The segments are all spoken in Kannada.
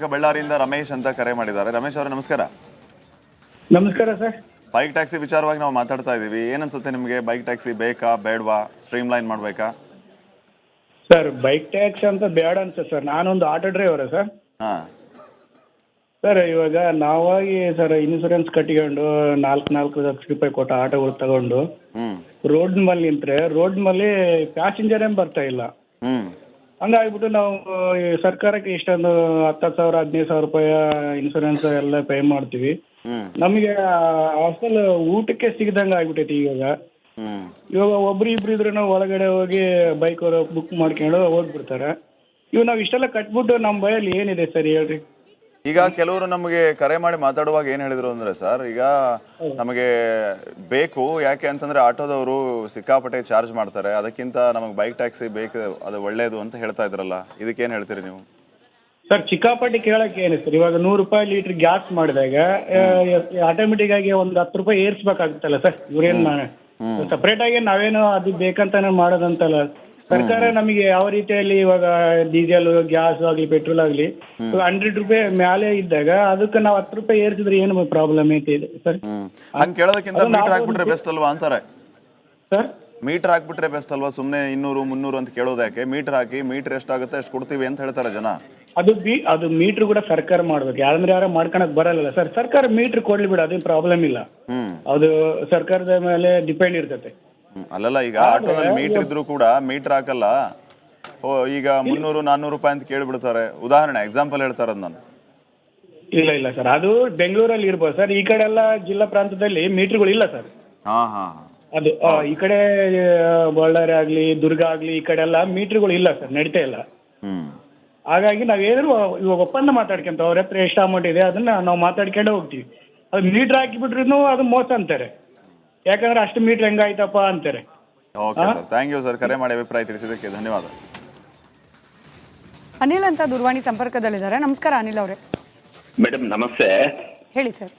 ಈಗ ಬಳ್ಳಾರಿಯಿಂದ ರಮೇಶ್ ಅಂತ ಕರೆ ಮಾಡಿದ್ದಾರೆ. ರಮೇಶ್ ಅವರೇ ನಮಸ್ಕಾರ. ನಮಸ್ಕಾರ ಸರ್. ಬೈಕ್ ಟ್ಯಾಕ್ಸಿ ವಿಚಾರವಾಗಿ ನಾವು ಮಾತಾಡ್ತಾ ಇದ್ದೀವಿ. ಏನನ್ಸುತ್ತೆ ನಿಮಗೆ, ಬೈಕ್ ಟ್ಯಾಕ್ಸಿ ಬೇಕಾ ಬೇಡವಾ, ಸ್ಟ್ರೀಮ್ ಲೈನ್ ಮಾಡಬೇಕಾ? ಸರ್ ಬೈಕ್ ಟ್ಯಾಕ್ಸ್ ಅಂತ ಬೇಡ ಅಂತ ಸರ್. ನಾನೊಂದು ಆಟೋ ಡ್ರೈವರ್ ಸರ್. ಹಾಂ ಸರ್ ಇವಾಗ ನಾವಾಗಿ ಸರ್ ಇನ್ಸೂರೆನ್ಸ್ ಕಟ್ಟಿಕೊಂಡು 4 ಲಕ್ಷ ರೂಪಾಯಿ ಕೊಟ್ಟು ಆಟೋಗಳು ತಗೊಂಡು ರೋಡ್ ಮೇಲೆ ನಿಂತರೆ ರೋಡ್ ಮೇಲೆ ಪ್ಯಾಸೆಂಜರ್ ಏನು ಬರ್ತಾ ಇಲ್ಲ. ಹಂಗಾಗ್ಬಿಟ್ಟು ನಾವು ಈ ಸರ್ಕಾರಕ್ಕೆ ಇಷ್ಟೊಂದು 10,000 15,000 ರೂಪಾಯಿ ಇನ್ಸೂರೆನ್ಸ್ ಎಲ್ಲ ಪೇ ಮಾಡ್ತೀವಿ. ನಮಗೆ ಅಸಲು ಊಟಕ್ಕೆ ಸಿಗದಂಗೆ ಆಗ್ಬಿಟ್ಟೈತಿ. ಇವಾಗ ಒಬ್ರು ಇಬ್ರು ಇದ್ರೂ ಒಳಗಡೆ ಹೋಗಿ ಬೈಕ್ ಅವರು ಬುಕ್ ಮಾಡ್ಕೊಂಡು ಹೋಗ್ಬಿಡ್ತಾರೆ. ನಾವು ಇಷ್ಟೆಲ್ಲ ಕಟ್ಬಿಟ್ಟು ನಮ್ಮ ಬೈಯಲ್ಲಿ ಏನಿದೆ ಸರ್ ಹೇಳ್ರಿ. ಈಗ ಕೆಲವರು ನಮಗೆ ಕರೆ ಮಾಡಿ ಮಾತಾಡುವಾಗ ಏನು ಹೇಳಿದ್ರು ಅಂದರೆ, ಸರ್ ಈಗ ನಮಗೆ ಬೇಕು, ಯಾಕೆ ಅಂತಂದರೆ ಆಟೋದವರು ಸಿಕ್ಕಾಪಟ್ಟೆ ಚಾರ್ಜ್ ಮಾಡ್ತಾರೆ, ಅದಕ್ಕಿಂತ ನಮಗೆ ಬೈಕ್ ಟ್ಯಾಕ್ಸಿ ಬೇಕು, ಅದು ಒಳ್ಳೇದು ಅಂತ ಹೇಳ್ತಾ ಇದ್ರಲ್ಲ, ಇದಕ್ಕೇನು ಹೇಳ್ತೀರಿ ನೀವು? ಸರ್ ಚಿಕ್ಕಾಪಟ್ಟಿ ಕೇಳಕ್ಕೆ ಏನು ಸರ್, ಇವಾಗ 100 ರೂಪಾಯಿ ಲೀಟ್ರ್ ಗ್ಯಾಸ್ ಮಾಡಿದಾಗ ಆಟೋಮೆಟಿಕ್ ಆಗಿ ಒಂದು 10 ರೂಪಾಯಿ ಏರಿಸ್ಬೇಕಾಗುತ್ತಲ್ಲ ಸರ್. ಇವ್ರೇನು ಸಪ್ರೇಟ್ ಆಗಿ ನಾವೇನು ಅದು ಬೇಕಂತಾನೆ ಮಾಡೋದಂತಲ್ಲ. ಸರ್ಕಾರ ನಮಗೆ ಯಾವ ರೀತಿಯಲ್ಲಿ ಇವಾಗ ಡೀಸೆಲ್ ಗ್ಯಾಸ್ ಆಗಲಿ ಪೆಟ್ರೋಲ್ ಆಗಲಿ 100 ರೂಪಾಯಿ ಮೇಲೆ ಇದ್ದಾಗ ಅದಕ್ಕೆ ನಾವು 10 ರೂಪಾಯಿ ಏರಿಸಿದ್ರೆ ಏನು ಪ್ರಾಬ್ಲಮ್ ಐತೆ ಸರ್? ಹಂಗೆ ಕೇಳೋದಕ್ಕಿಂತ ಮೀಟರ್ ಹಾಕ್ಬಿಟ್ರೆ ಬೆಸ್ಟ್ ಅಲ್ವಾ ಅಂತಾರೆ ಸರ್. ಮೀಟರ್ ಹಾಕ್ಬಿಟ್ರೆ ಬೆಸ್ಟ್ ಅಲ್ವಾ, ಸುಮ್ಮನೆ 200 300 ಅಂತ ಕೇಳೋದಕ್ಕೆ? ಮೀಟರ್ ಹಾಕಿ, ಮೀಟರ್ ಎಷ್ಟಾಗುತ್ತೆ ಅಷ್ಟು ಕೊಡ್ತೀವಿ ಅಂತ ಹೇಳ್ತಾರೆ ಜನ. ಅದು ಮೀಟರ್ ಕೂಡ ಸರ್ಕಾರ ಮಾಡ್ಬೇಕು. ಯಾರಂದ್ರೆ ಯಾರು ಮಾಡ್ಕೊಳಕ್ ಬರಲ್ಲ ಸರ್. ಸರ್ಕಾರ ಮೀಟರ್ ಕೊಡ್ಲಿ ಬಿಡ, ಅದೇನು ಪ್ರಾಬ್ಲಮ್ ಇಲ್ಲ. ಅದು ಸರ್ಕಾರದ ಮೇಲೆ ಡಿಪೆಂಡ್ ಇರ್ತದೆ. ಅಲ್ಲಲ್ಲ, ಈಗ ಆಟೋದಲ್ಲಿ ಮೀಟರ್ ಇದ್ರು ಕೂಡ ಮೀಟರ್ ಹಾಕಲ್ಲ. ಈಗ 300 400 ರೂಪಾಯಿ ಅಂತ ಕೇಳಿಬಿಡ್ತಾರೆ. ಉದಾಹರಣೆ ಎಕ್ಸಾಂಪಲ್ ಹೇಳ್ತಾರದ್ ನಾನು. ಇಲ್ಲ ಸರ್, ಅದು ಬೆಂಗಳೂರಲ್ಲಿ ಇರ್ಬೋದು ಸರ್. ಈ ಕಡೆ ಎಲ್ಲ ಜಿಲ್ಲಾ ಪ್ರಾಂತದಲ್ಲಿ ಮೀಟರ್ಗಳು ಇಲ್ಲ ಸರ್. ಅದು ಈ ಕಡೆ ಬಳ್ಳಾರಿ ಆಗ್ಲಿ ದುರ್ಗ ಆಗ್ಲಿ ಈ ಕಡೆ ಎಲ್ಲ ಮೀಟರ್ಗಳು ಇಲ್ಲ ಸರ್, ನಡೀತಾ ಇಲ್ಲ. ಹಾಗಾಗಿ ನಾವೇನಾದ್ರು ಇವಾಗ ಒಪ್ಪಂದ ಮಾತಾಡ್ಕೊಂತ ಅವ್ರ ಹತ್ರ ಎಷ್ಟು ಅಮೌಂಟ್ ಇದೆ ಅದನ್ನ ನಾವು ಮಾತಾಡ್ಕೊಂಡೇ ಹೋಗ್ತೀವಿ. ಅದು ಮೀಟರ್ ಹಾಕಿಬಿಟ್ರು ಅದು ಮೋಸ ಅಂತಾರೆ. ಯಾಕಂದ್ರೆ ಅಷ್ಟು ಮೀಟರ್ ಹೆಂಗಾಯ್ತಪ್ಪ ಅಂತಾರೆ. Okay sir, thank you sir, ಕರೆ ಮಾಡಿ ಅಭಿಪ್ರಾಯ ತಿಳಿಸಿದ್ದಕ್ಕೆ ಧನ್ಯವಾದ. ಅನಿಲ್ ಅಂತ ದೂರವಾಣಿ ಸಂಪರ್ಕದಲ್ಲಿದ್ದಾರೆ. ನಮಸ್ಕಾರ ಅನಿಲ್ ಅವರೇ. ಮೇಡಮ್ ನಮಸ್ತೆ. ಹೇಳಿ ಸರ್.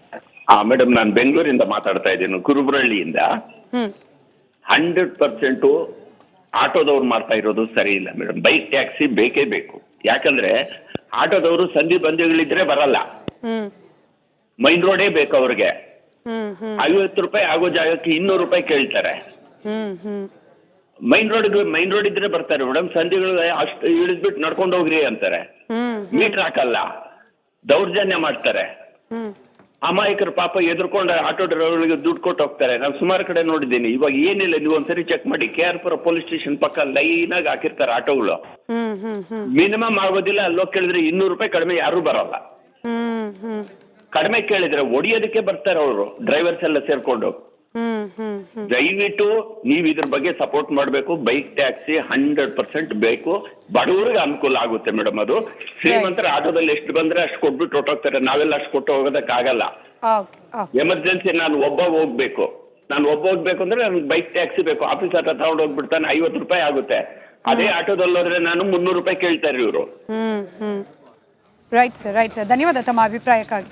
ಮೇಡಮ್ ನಾನು ಬೆಂಗಳೂರಿಂದ ಮಾತಾಡ್ತಾ ಇದ್ದೀನಿ, ಕುರುಬರಳ್ಳಿಯಿಂದ. 100% ಆಟೋದವ್ರು ಮಾಡ್ತಾ ಇರೋದು ಸರಿ ಇಲ್ಲ ಮೇಡಮ್. ಬೈಕ್ ಟ್ಯಾಕ್ಸಿ ಬೇಕೇ ಬೇಕು. ಯಾಕಂದ್ರೆ ಆಟೋದವರು ಸಂಧಿ ಬಂದಿಗಳಿದ್ರೆ ಬರಲ್ಲ, ಮೈನ್ ರೋಡೇ ಬೇಕು ಅವ್ರಿಗೆ. 50 ರೂಪಾಯಿ ಆಗೋ ಜಾಗಕ್ಕೆ 200 ರೂಪಾಯಿ ಕೇಳ್ತಾರೆ. ಮೈನ್ ರೋಡ್ ಇದ್ರೆ ಬರ್ತಾರೆ ಮೇಡಮ್. ಸಂಧಿಗಳು ಅಷ್ಟು ಇಳಿದ್ಬಿಟ್ಟು ನಡ್ಕೊಂಡು ಹೋಗ್ರಿ ಅಂತಾರೆ. ಮೀಟರ್ ಹಾಕಲ್ಲ, ದೌರ್ಜನ್ಯ ಮಾಡ್ತಾರೆ. ಅಮಾಯಕರು ಪಾಪ ಎದುರ್ಕೊಂಡು ಆಟೋ ಡ್ರೈವರ್ಗಳಿಗೆ ದುಡ್ಡು ಕೊಟ್ಟು ಹೋಗ್ತಾರೆ. ನಾನು ಸುಮಾರು ಕಡೆ ನೋಡಿದ್ದೀನಿ. ಇವಾಗ ಏನಿಲ್ಲ, ನೀವು ಒಂದ್ಸರಿ ಚೆಕ್ ಮಾಡಿ, KR-ಪುರ ಪೊಲೀಸ್ ಸ್ಟೇಷನ್ ಪಕ್ಕ ಲೈನ್ ಆಗಿ ಹಾಕಿರ್ತಾರೆ ಆಟೋಗಳು. ಮಿನಿಮಮ್ ಆಗೋದಿಲ್ಲ, ಅಲ್ಲೋಗಿ ಕೇಳಿದ್ರೆ 200 ರೂಪಾಯಿ ಕಡಿಮೆ ಯಾರು ಬರಲ್ಲ. ಕಡಿಮೆ ಕೇಳಿದ್ರೆ ಒಡಿಯೋದಕ್ಕೆ ಬರ್ತಾರೆ ಅವರು, ಡ್ರೈವರ್ಸ್ ಎಲ್ಲ ಸೇರ್ಕೊಂಡು. ದಯವಿಟ್ಟು ನೀವು ಇದ್ರ ಬಗ್ಗೆ ಸಪೋರ್ಟ್ ಮಾಡಬೇಕು. ಬೈಕ್ ಟ್ಯಾಕ್ಸಿ 100% ಬೇಕು. ಬಡವರಿಗೆ ಅನುಕೂಲ ಆಗುತ್ತೆ ಮೇಡಮ್. ಅದು ಶ್ರೀಮಂತರ ಆಟೋದಲ್ಲಿ ಎಷ್ಟು ಬಂದ್ರೆ ಅಷ್ಟು ಕೊಟ್ಬಿಟ್ಟು ಹೊಟ್ಟೋಗ್ತಾರೆ. ನಾವೆಲ್ಲ ಅಷ್ಟು ಕೊಟ್ಟು ಹೋಗೋದಕ್ಕಾಗಲ್ಲ. ಎಮರ್ಜೆನ್ಸಿ ನಾನು ಒಬ್ಬ ಹೋಗ್ಬೇಕು ಅಂದ್ರೆ ನನ್ಗೆ ಬೈಕ್ ಟ್ಯಾಕ್ಸಿ ಬೇಕು. ಆಫೀಸ್ ಆಟೋ ತಗೊಂಡು ಹೋಗ್ಬಿಡ್ತಾನೆ, 50 ರೂಪಾಯಿ ಆಗುತ್ತೆ. ಅದೇ ಆಟೋದಲ್ಲಿ ಹೋದ್ರೆ ನಾನು 300 ರೂಪಾಯಿ ಕೇಳ್ತಾರೆ ಇವರು. ರೈಟ್ ಸರ್, ಧನ್ಯವಾದ ತಮ್ಮ ಅಭಿಪ್ರಾಯಕ್ಕಾಗಿ.